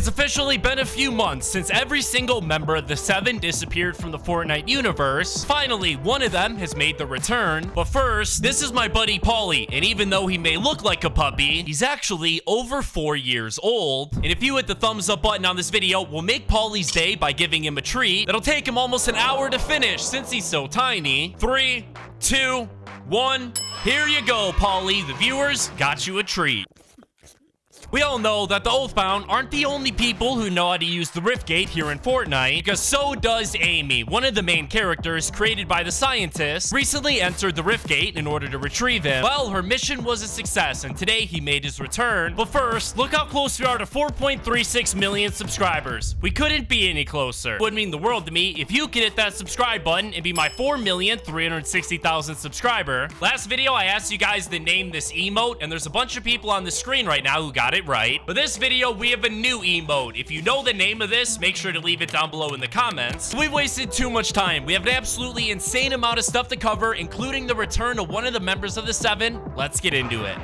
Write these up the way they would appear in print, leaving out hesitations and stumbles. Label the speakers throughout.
Speaker 1: It's officially been a few months since every single member of the 7 disappeared from the Fortnite universe. Finally, one of them has made the return. But first, this is my buddy Paulie, and even though he may look like a puppy, he's actually over 4 years old. And if you hit the thumbs up button on this video, we'll make Paulie's day by giving him a treat that'll take him almost an hour to finish since he's so tiny. 3, 2, 1. Here you go, Paulie. The viewers got you a treat. We all know that the Oathbound aren't the only people who know how to use the Rift Gate here in Fortnite, because so does Amy, one of the main characters created by the scientists, recently entered the Rift Gate in order to retrieve him. Well, her mission was a success, and today he made his return. But first, look how close we are to 4.36 million subscribers. We couldn't be any closer. It would mean the world to me if you could hit that subscribe button and be my 4,360,000 subscriber. Last video, I asked you guys to name this emote, and there's a bunch of people on the screen right now who got it right. For this video, we have a new emote. If you know the name of this, make sure to leave it down below in the comments. We've wasted too much time. We have an absolutely insane amount of stuff to cover, including the return of one of the members of the 7. Let's get into it.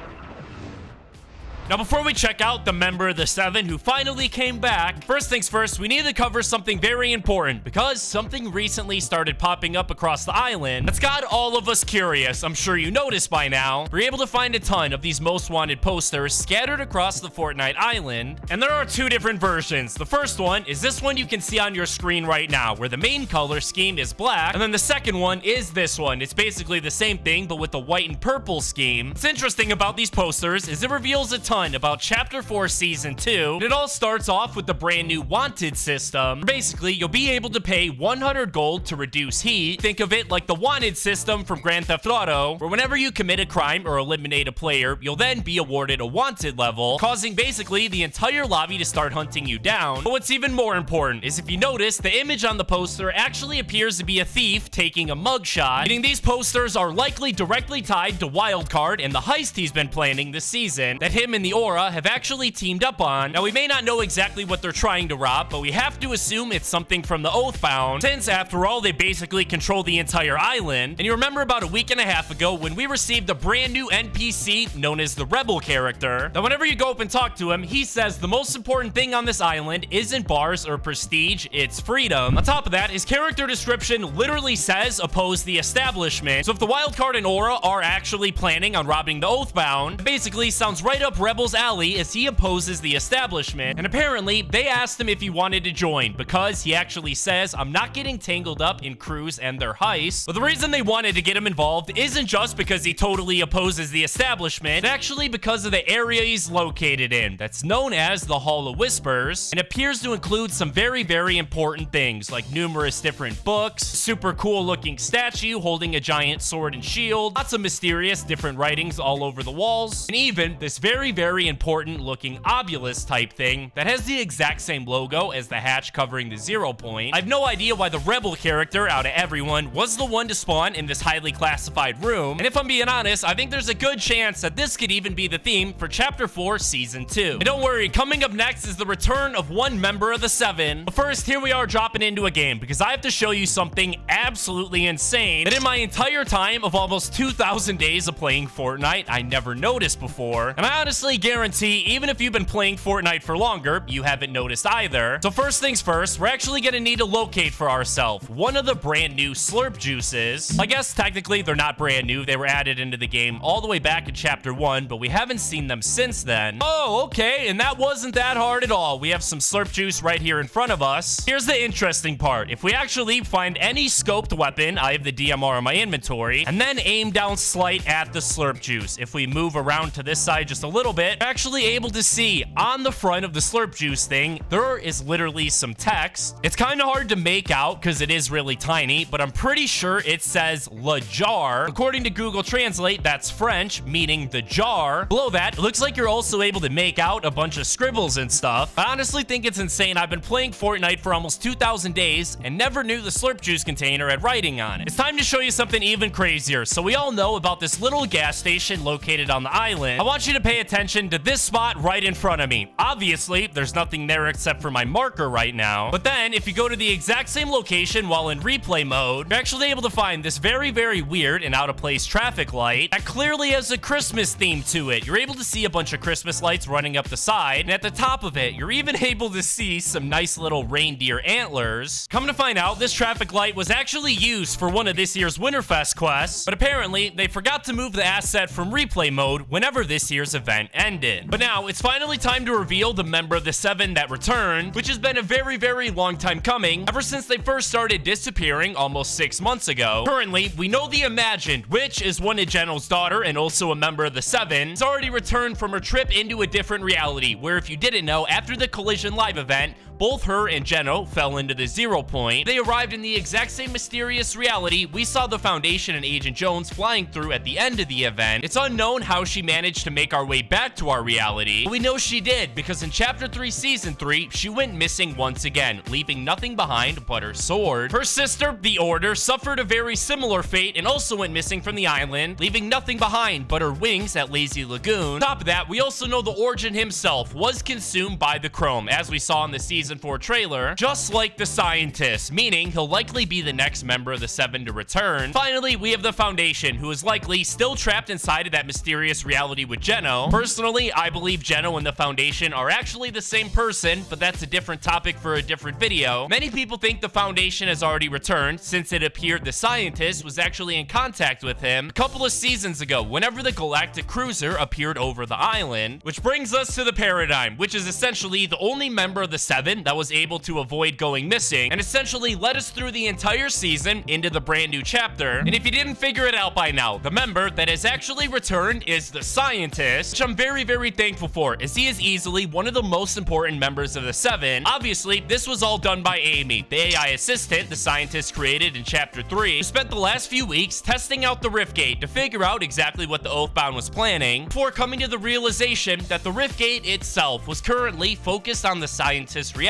Speaker 1: Now, before we check out the member of the 7 who finally came back, first things first, we need to cover something very important, because something recently started popping up across the island that's got all of us curious. I'm sure you noticed by now. We're able to find a ton of these most wanted posters scattered across the Fortnite island, and there are 2 different versions. The first one is this one you can see on your screen right now, where the main color scheme is black, and then the second one is this one. It's basically the same thing, but with the white and purple scheme. What's interesting about these posters is it reveals a ton about Chapter 4 Season 2. And it all starts off with the brand new Wanted system. Basically, you'll be able to pay 100 gold to reduce heat. Think of it like the Wanted system from Grand Theft Auto, where whenever you commit a crime or eliminate a player, you'll then be awarded a Wanted level, causing basically the entire lobby to start hunting you down. But what's even more important is if you notice, the image on the poster actually appears to be a thief taking a mugshot, meaning these posters are likely directly tied to Wildcard and the heist he's been planning this season that him and the Aura have actually teamed up on. Now, we may not know exactly what they're trying to rob, but we have to assume it's something from the Oathbound, since after all, they basically control the entire island. And you remember about a week and a half ago when we received a brand new NPC known as the Rebel character. Now, whenever you go up and talk to him, he says the most important thing on this island isn't bars or prestige, it's freedom. On top of that, his character description literally says oppose the establishment. So if the Wildcard and Aura are actually planning on robbing the Oathbound, it basically sounds right up Rebel's alley as he opposes the establishment. And apparently they asked him if he wanted to join, because he actually says, I'm not getting tangled up in crews and their heists. But the reason they wanted to get him involved isn't just because he totally opposes the establishment, it's actually because of the area he's located in, that's known as the Hall of Whispers, and appears to include some very, very important things, like numerous different books, super cool looking statue holding a giant sword and shield, lots of mysterious different writings all over the walls, and even this very, very important looking obelisk type thing that has the exact same logo as the hatch covering the 0 point. I have no idea why the Rebel character out of everyone was the one to spawn in this highly classified room, and if I'm being honest, I think there's a good chance that this could even be the theme for Chapter 4 Season 2. And don't worry, coming up next is the return of one member of the 7. But first, here we are dropping into a game, because I have to show you something absolutely insane that in my entire time of almost 2,000 days of playing Fortnite, I never noticed before. And I honestly guarantee even if you've been playing Fortnite for longer, you haven't noticed either. So first things first, we're actually gonna need to locate for ourselves one of the brand new slurp juices. I guess technically they're not brand new. They were added into the game all the way back in Chapter 1, but we haven't seen them since then. Oh, okay, and that wasn't that hard at all. We have some slurp juice right here in front of us. Here's the interesting part. If we actually find any scoped weapon, I have the DMR in my inventory, and then aim down slight at the slurp juice. If we move around to this side just a little bit, we're actually able to see on the front of the slurp juice thing, there is literally some text. It's kind of hard to make out because it is really tiny, but I'm pretty sure it says Le Jar. According to Google Translate, that's French, meaning the jar. Below that, it looks like you're also able to make out a bunch of scribbles and stuff. I honestly think it's insane. I've been playing Fortnite for almost 2,000 days and never knew the slurp juice container had writing on it. It's time to show you something even crazier. So we all know about this little gas station located on the island. I want you to pay attention attention to this spot right in front of me. Obviously, there's nothing there except for my marker right now. But then, if you go to the exact same location while in replay mode, you're actually able to find this very, very weird and out-of-place traffic light that clearly has a Christmas theme to it. You're able to see a bunch of Christmas lights running up the side, and at the top of it, you're even able to see some nice little reindeer antlers. Come to find out, this traffic light was actually used for one of this year's Winterfest quests, but apparently, they forgot to move the asset from replay mode whenever this year's event ended. But now, it's finally time to reveal the member of the 7 that returned, which has been a very, very long time coming, ever since they first started disappearing almost 6 months ago. Currently, we know the Imagined, which is one of General's daughter and also a member of the 7, has already returned from her trip into a different reality, where if you didn't know, after the Collision Live event, both her and Geno fell into the 0 point. They arrived in the exact same mysterious reality we saw the Foundation and Agent Jones flying through at the end of the event. It's unknown how she managed to make our way back to our reality, but we know she did, because in Chapter 3, Season 3, she went missing once again, leaving nothing behind but her sword. Her sister, the Order, suffered a very similar fate and also went missing from the island, leaving nothing behind but her wings at Lazy Lagoon. On top of that, we also know the Origin himself was consumed by the Chrome, as we saw in the Season 4 trailer, just like the Scientist, meaning he'll likely be the next member of the 7 to return. Finally, we have the Foundation, who is likely still trapped inside of that mysterious reality with Geno. Personally, I believe Geno and the Foundation are actually the same person, but that's a different topic for a different video. Many people think the Foundation has already returned, since it appeared the Scientist was actually in contact with him a couple of seasons ago, whenever the Galactic Cruiser appeared over the island. Which brings us to the Paradigm, which is essentially the only member of the 7 that was able to avoid going missing, and essentially led us through the entire season into the brand new chapter. And if you didn't figure it out by now, the member that has actually returned is the Scientist, which I'm very, very thankful for, as he is easily one of the most important members of the 7. Obviously, this was all done by Amy, the AI assistant the Scientist created in Chapter 3, who spent the last few weeks testing out the Riftgate to figure out exactly what the Oathbound was planning, before coming to the realization that the Riftgate itself was currently focused on the Scientist's reality.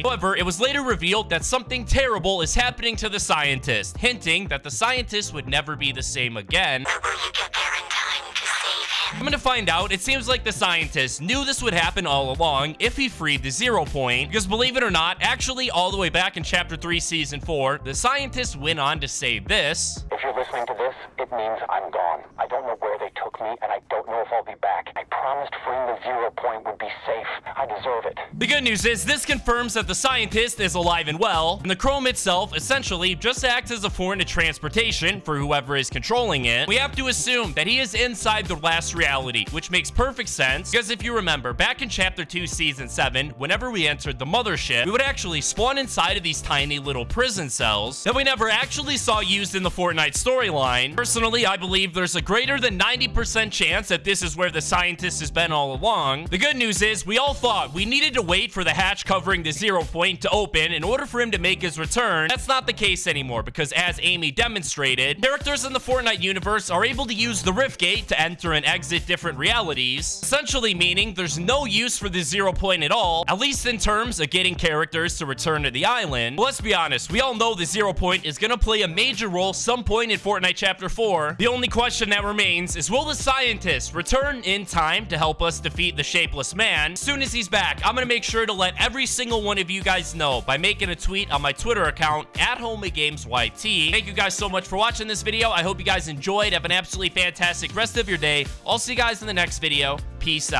Speaker 1: However, it was later revealed that something terrible is happening to the Scientist, hinting that the Scientist would never be the same again. I'm gonna find out, it seems like the Scientist knew this would happen all along if he freed the 0 point, because believe it or not, actually all the way back in Chapter 3, Season 4, the Scientist went on to say this.
Speaker 2: If you're listening to this, it means I'm gone. I don't know where they took me, and I don't know if I'll be back. I promised freeing the 0 point would be safe. I deserve it.
Speaker 1: The good news is, this confirms that the Scientist is alive and well, and the Chrome itself essentially just acts as a form of transportation for whoever is controlling it. We have to assume that he is inside the last reality, which makes perfect sense, because if you remember, back in Chapter 2, Season 7, whenever we entered the mothership, we would actually spawn inside of these tiny little prison cells that we never actually saw used in the Fortnite storyline. Personally, I believe there's a greater than 90% chance that this is where the Scientist has been all along. The good news is, we all thought we needed to wait for the hatch covering the 0 point to open in order for him to make his return. That's not the case anymore, because as Amy demonstrated, characters in the Fortnite universe are able to use the Riftgate to enter and exit different realities, essentially meaning there's no use for the 0 point at all, at least in terms of getting characters to return to the island. But let's be honest, we all know the 0 point is gonna play a major role some point in Fortnite Chapter 4. The only question that remains is, will the Scientist return in time to help us defeat the Shapeless Man? As soon as he's back, I'm gonna make sure to let every single one of you guys know by making a tweet on my Twitter account at HomieGamesYT. Thank you guys so much for watching this video. I hope you guys enjoyed. Have an absolutely fantastic rest of your day. I'll see you guys in the next video. Peace out.